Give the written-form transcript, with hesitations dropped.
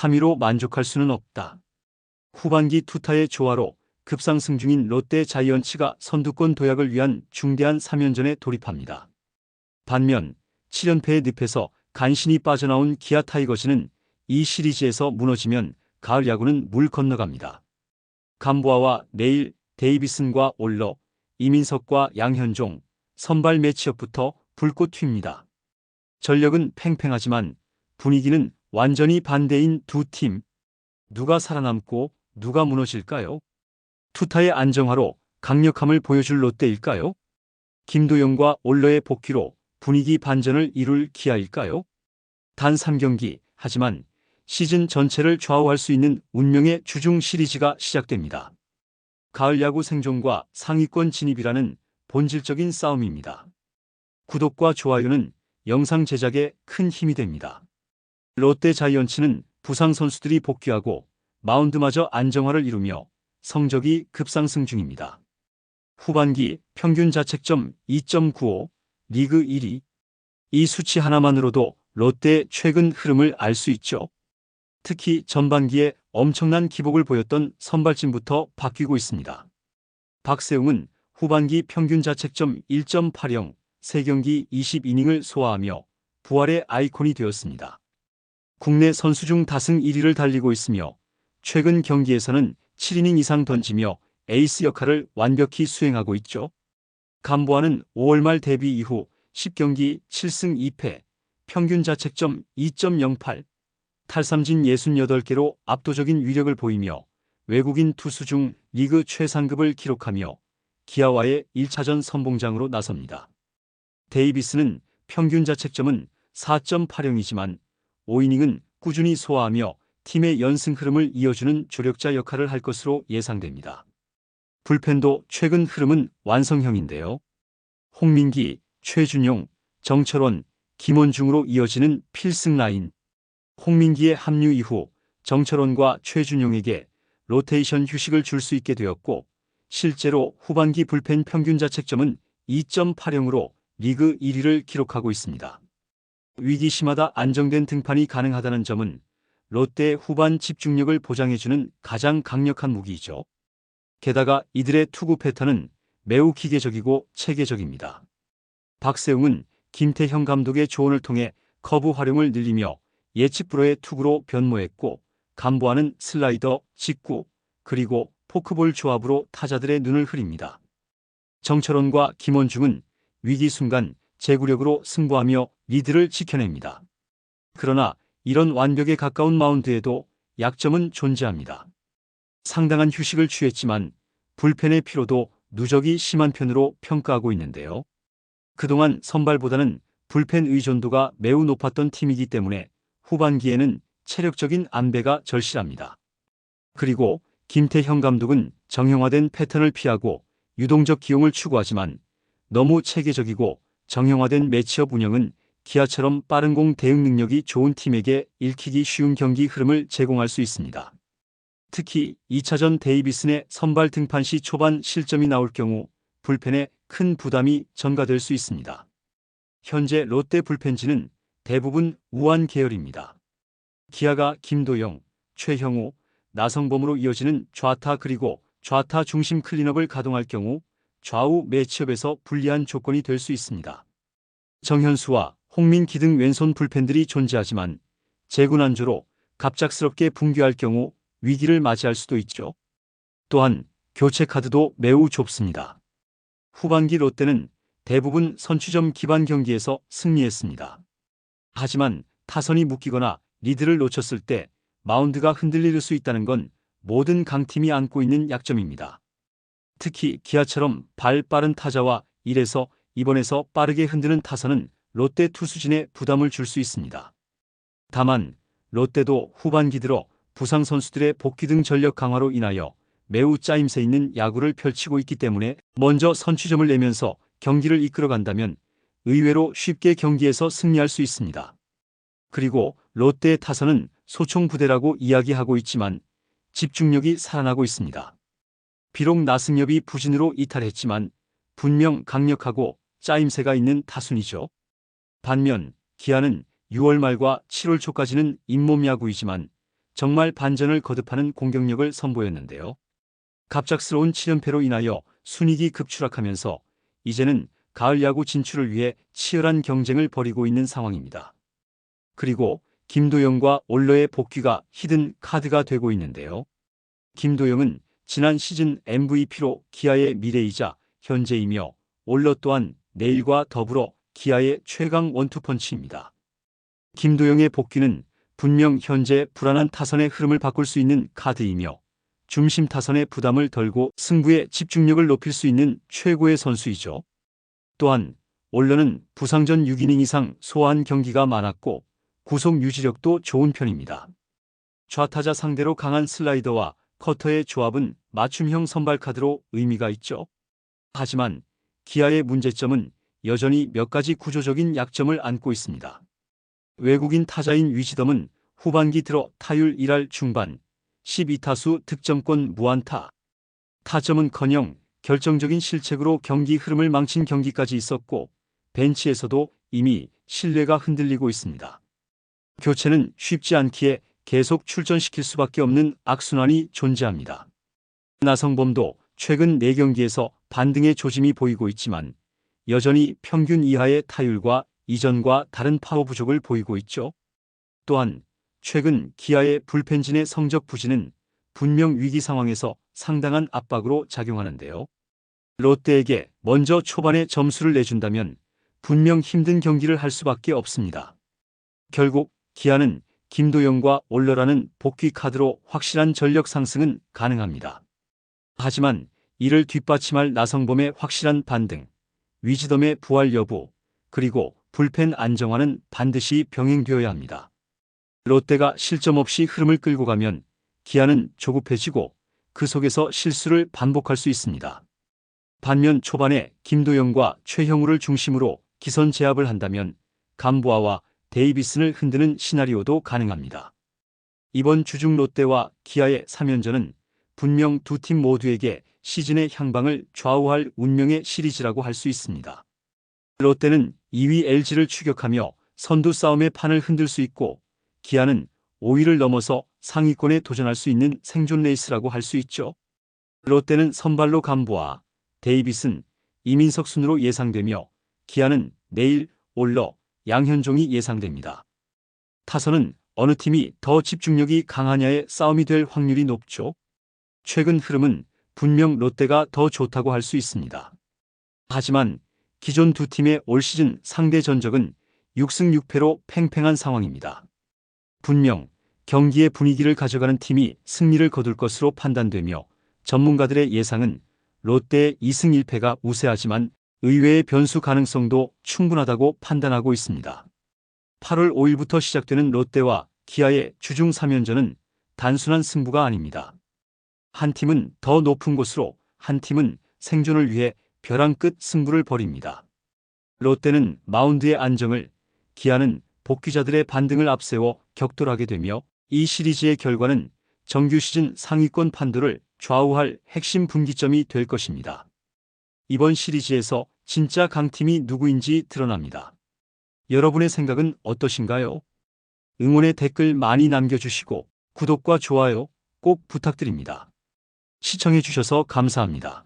3위로 만족할 수는 없다. 후반기 투타의 조화로 급상승 중인 롯데 자이언츠가 선두권 도약을 위한 중대한 3연전에 돌입합니다. 반면 7연패의 늪에서 간신히 빠져나온 기아 타이거즈는 이 시리즈에서 무너지면 가을 야구는 물 건너갑니다. 감보아와 네일 데이비슨과 올러, 이민석과 양현종, 선발 매치업부터 불꽃 튑니다. 전력은 팽팽하지만 분위기는 완전히 반대인 두 팀. 누가 살아남고 누가 무너질까요? 투타의 안정화로 강력함을 보여줄 롯데일까요? 김도영과 올러의 복귀로 분위기 반전을 이룰 기아일까요? 단 3경기, 하지만 시즌 전체를 좌우할 수 있는 운명의 주중 시리즈가 시작됩니다. 가을 야구 생존과 상위권 진입이라는 본질적인 싸움입니다. 구독과 좋아요는 영상 제작에 큰 힘이 됩니다. 롯데 자이언츠는 부상 선수들이 복귀하고 마운드마저 안정화를 이루며 성적이 급상승 중입니다. 후반기 평균 자책점 2.95, 리그 1위. 이 수치 하나만으로도 롯데의 최근 흐름을 알 수 있죠. 특히 전반기에 엄청난 기복을 보였던 선발진부터 바뀌고 있습니다. 박세웅은 후반기 평균 자책점 1.80, 3경기 20이닝을 소화하며 부활의 아이콘이 되었습니다. 국내 선수 중 다승 1위를 달리고 있으며 최근 경기에서는 7이닝 이상 던지며 에이스 역할을 완벽히 수행하고 있죠. 감보아는 5월 말 데뷔 이후 10경기 7승 2패, 평균 자책점 2.08, 탈삼진 68개로 압도적인 위력을 보이며 외국인 투수 중 리그 최상급을 기록하며 기아와의 1차전 선봉장으로 나섭니다. 데이비스는 평균 자책점은 4.80이지만 5이닝은 꾸준히 소화하며 팀의 연승 흐름을 이어주는 조력자 역할을 할 것으로 예상됩니다. 불펜도 최근 흐름은 완성형인데요. 홍민기, 최준용, 정철원, 김원중으로 이어지는 필승 라인. 홍민기의 합류 이후 정철원과 최준용에게 로테이션 휴식을 줄 수 있게 되었고 실제로 후반기 불펜 평균 자책점은 2.80으로 리그 1위를 기록하고 있습니다. 위기 시마다 안정된 등판이 가능하다는 점은 롯데의 후반 집중력을 보장해주는 가장 강력한 무기이죠. 게다가 이들의 투구 패턴은 매우 기계적이고 체계적입니다. 박세웅은 김태형 감독의 조언을 통해 커브 활용을 늘리며 예측 불허의 투구로 변모했고 감보아는 슬라이더, 직구, 그리고 포크볼 조합으로 타자들의 눈을 흐립니다. 정철원과 김원중은 위기 순간 제구력으로 승부하며 리드를 지켜냅니다. 그러나 이런 완벽에 가까운 마운드에도 약점은 존재합니다. 상당한 휴식을 취했지만 불펜의 피로도 누적이 심한 편으로 평가하고 있는데요. 그동안 선발보다는 불펜 의존도가 매우 높았던 팀이기 때문에 후반기에는 체력적인 안배가 절실합니다. 그리고 김태형 감독은 정형화된 패턴을 피하고 유동적 기용을 추구하지만 너무 체계적이고 정형화된 매치업 운영은 기아처럼 빠른 공 대응 능력이 좋은 팀에게 읽히기 쉬운 경기 흐름을 제공할 수 있습니다. 특히 2차전 데이비슨의 선발 등판 시 초반 실점이 나올 경우 불펜에 큰 부담이 전가될 수 있습니다. 현재 롯데 불펜진은 대부분 우완 계열입니다. 기아가 김도영, 최형우, 나성범으로 이어지는 좌타 그리고 좌타 중심 클린업을 가동할 경우 좌우 매치업에서 불리한 조건이 될 수 있습니다. 정현수와 홍민기 등 왼손 불펜들이 존재하지만 재군안조로 갑작스럽게 붕괴할 경우 위기를 맞이할 수도 있죠. 또한 교체 카드도 매우 좁습니다. 후반기 롯데는 대부분 선취점 기반 경기에서 승리했습니다. 하지만 타선이 묶이거나 리드를 놓쳤을 때 마운드가 흔들릴 수 있다는 건 모든 강팀이 안고 있는 약점입니다. 특히 기아처럼 발 빠른 타자와 1에서 2번에서 빠르게 흔드는 타선은 롯데 투수진에 부담을 줄 수 있습니다. 다만 롯데도 후반기 들어 부상 선수들의 복귀 등 전력 강화로 인하여 매우 짜임새 있는 야구를 펼치고 있기 때문에 먼저 선취점을 내면서 경기를 이끌어간다면 의외로 쉽게 경기에서 승리할 수 있습니다. 그리고 롯데의 타선은 소총부대라고 이야기하고 있지만 집중력이 살아나고 있습니다. 비록 나승엽이 부진으로 이탈했지만 분명 강력하고 짜임새가 있는 타순이죠. 반면 기아는 6월 말과 7월 초까지는 잇몸 야구이지만 정말 반전을 거듭하는 공격력을 선보였는데요. 갑작스러운 7연패로 인하여 순위가 급추락하면서 이제는 가을 야구 진출을 위해 치열한 경쟁을 벌이고 있는 상황입니다. 그리고 김도영과 올러의 복귀가 히든 카드가 되고 있는데요. 김도영은 지난 시즌 MVP로 기아의 미래이자 현재이며 올러 또한 내일과 더불어 기아의 최강 원투펀치입니다. 김도영의 복귀는 분명 현재 불안한 타선의 흐름을 바꿀 수 있는 카드이며 중심 타선의 부담을 덜고 승부의 집중력을 높일 수 있는 최고의 선수이죠. 또한 올러는 부상 전 6이닝 이상 소화한 경기가 많았고 구속 유지력도 좋은 편입니다. 좌타자 상대로 강한 슬라이더와 커터의 조합은 맞춤형 선발 카드로 의미가 있죠. 하지만 기아의 문제점은 여전히 몇 가지 구조적인 약점을 안고 있습니다. 외국인 타자인 위즈덤은 후반기 들어 타율 1할 중반, 12타수 득점권 무안타. 타점은커녕 결정적인 실책으로 경기 흐름을 망친 경기까지 있었고 벤치에서도 이미 신뢰가 흔들리고 있습니다. 교체는 쉽지 않기에 계속 출전시킬 수밖에 없는 악순환이 존재합니다. 나성범도 최근 4경기에서 반등의 조짐이 보이고 있지만 여전히 평균 이하의 타율과 이전과 다른 파워 부족을 보이고 있죠. 또한 최근 기아의 불펜진의 성적 부진은 분명 위기 상황에서 상당한 압박으로 작용하는데요. 롯데에게 먼저 초반에 점수를 내준다면 분명 힘든 경기를 할 수밖에 없습니다. 결국 기아는 김도영과 올러라는 복귀 카드로 확실한 전력 상승은 가능합니다. 하지만 이를 뒷받침할 나성범의 확실한 반등, 위즈덤의 부활 여부, 그리고 불펜 안정화는 반드시 병행되어야 합니다. 롯데가 실점 없이 흐름을 끌고 가면 기아는 조급해지고 그 속에서 실수를 반복할 수 있습니다. 반면 초반에 김도영과 최형우를 중심으로 기선 제압을 한다면 감보아와 데이비슨을 흔드는 시나리오도 가능합니다. 이번 주중 롯데와 기아의 3연전은 분명 두 팀 모두에게 시즌의 향방을 좌우할 운명의 시리즈라고 할 수 있습니다. 롯데는 2위 LG를 추격하며 선두 싸움의 판을 흔들 수 있고 기아는 5위를 넘어서 상위권에 도전할 수 있는 생존 레이스라고 할 수 있죠. 롯데는 선발로 감보아, 데이비슨, 이민석 순으로 예상되며 기아는 내일, 올러, 양현종이 예상됩니다. 타선은 어느 팀이 더 집중력이 강하냐의 싸움이 될 확률이 높죠. 최근 흐름은 분명 롯데가 더 좋다고 할 수 있습니다. 하지만 기존 두 팀의 올 시즌 상대 전적은 6승 6패로 팽팽한 상황입니다. 분명 경기의 분위기를 가져가는 팀이 승리를 거둘 것으로 판단되며 전문가들의 예상은 롯데의 2승 1패가 우세하지만 의외의 변수 가능성도 충분하다고 판단하고 있습니다. 8월 5일부터 시작되는 롯데와 기아의 주중 3연전은 단순한 승부가 아닙니다. 한 팀은 더 높은 곳으로, 한 팀은 생존을 위해 벼랑 끝 승부를 벌입니다. 롯데는 마운드의 안정을, 기아는 복귀자들의 반등을 앞세워 격돌하게 되며 이 시리즈의 결과는 정규 시즌 상위권 판도를 좌우할 핵심 분기점이 될 것입니다. 이번 시리즈에서 진짜 강팀이 누구인지 드러납니다. 여러분의 생각은 어떠신가요? 응원의 댓글 많이 남겨주시고 구독과 좋아요 꼭 부탁드립니다. 시청해주셔서 감사합니다.